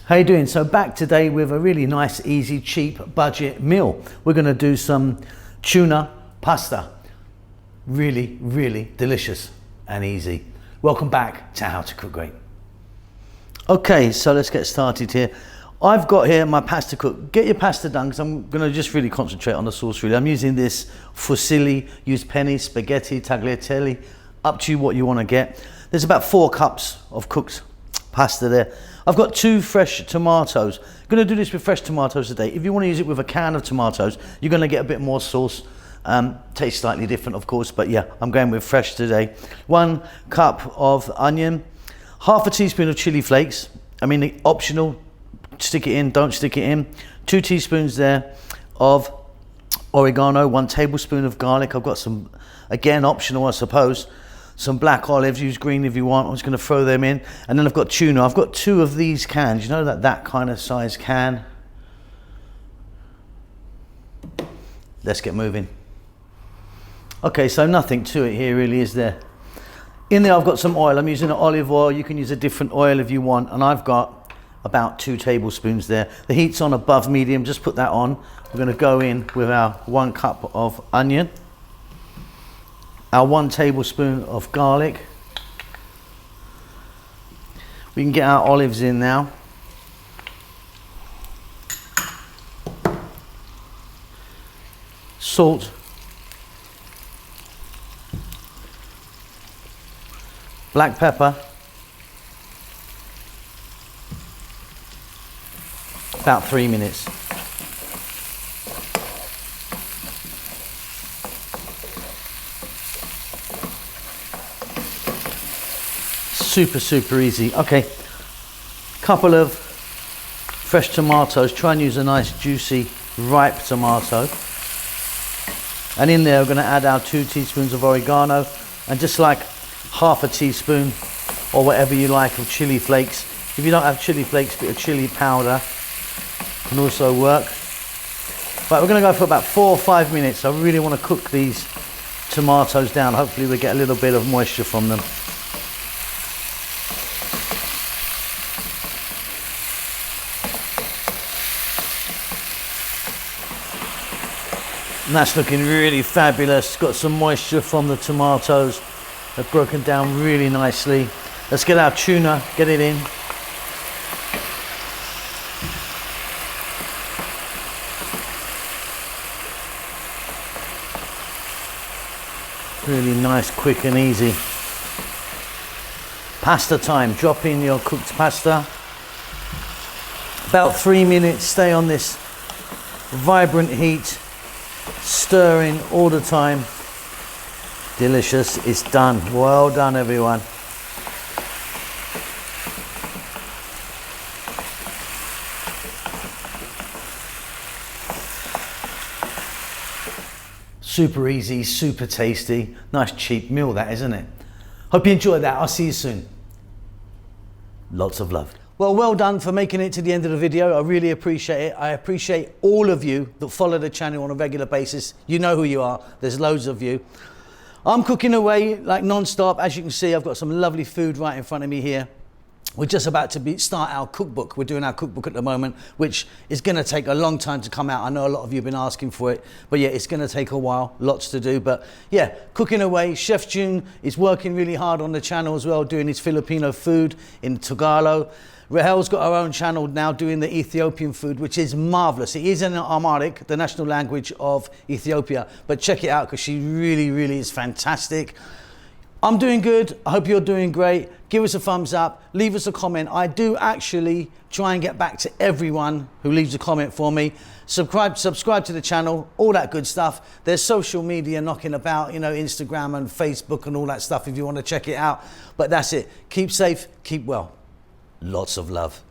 How you doing? So back today with a really nice, easy, cheap budget meal. We're going to do some tuna pasta. Really, really delicious and easy. Welcome back to How to Cook Great. Okay, so let's get started here. I've got here my pasta cook. Get your pasta done because I'm going to just really concentrate on the sauce really. I'm using this fusilli, use penny, spaghetti, tagliatelle, up to you what you want to get. There's about 4 cups of cooked pasta there. I've got 2 fresh tomatoes. I'm going to do this with fresh tomatoes today. If you want to use it with a can of tomatoes, you're going to get a bit more sauce. Tastes slightly different, of course, but yeah, I'm going with fresh today. 1 cup of onion, half a teaspoon of chili flakes. I mean, optional, stick it in, don't stick it in. 2 teaspoons there of oregano, 1 tablespoon of garlic. I've got some, again, optional, I suppose. Some black olives, use green if you want. I'm just going to throw them in. And then I've got tuna. I've got 2 of these cans. You know that kind of size can? Let's get moving. Okay, so nothing to it here really, is there? In there I've got some oil. I'm using olive oil. You can use a different oil if you want. And I've got about 2 tablespoons there. The heat's on above medium. Just put that on. We're going to go in with our 1 cup of onion. Our 1 tablespoon of garlic. We can get our olives in now. Salt. Black pepper. About 3 minutes. Super easy. Okay, couple of fresh tomatoes. Try and use a nice juicy ripe tomato. And in there we're going to add our 2 teaspoons of oregano and just like half a teaspoon or whatever you like of chili flakes. If you don't have chili flakes, a bit of chili powder can also work. But we're going to go for about 4 or 5 minutes. I really want to cook these tomatoes down. Hopefully we get a little bit of moisture from them. And that's looking really fabulous. Got some moisture from the tomatoes. They've broken down really nicely. Let's get our tuna, get it in. Really nice, quick and easy. Pasta time. Drop in your cooked pasta. About 3 minutes. Stay on this vibrant heat. Stirring all the time. Delicious. It's done. Well done, everyone. Super easy, super tasty. Nice cheap meal that, isn't it? Hope you enjoyed that. I'll see you soon. Lots of love. Well done for making it to the end of the video. I really appreciate it. I appreciate all of you that follow the channel on a regular basis. You know who you are. There's loads of you. I'm cooking away like non-stop. As you can see, I've got some lovely food right in front of me here. We're just about to start our cookbook. We're doing our cookbook at the moment, which is going to take a long time to come out. I know a lot of you have been asking for it, but yeah, it's going to take a while, lots to do. But yeah, cooking away. Chef June is working really hard on the channel as well, doing his Filipino food in Tagalog. Rahel's got her own channel now doing the Ethiopian food, which is marvelous. It is in Amharic, the national language of Ethiopia, but check it out because she really is fantastic. I'm doing good. I hope you're doing great. Give us a thumbs up. Leave us a comment. I do actually try and get back to everyone who leaves a comment for me. Subscribe to the channel, all that good stuff. There's social media knocking about, you know, Instagram and Facebook and all that stuff if you want to check it out. But that's it. Keep safe, keep well. Lots of love.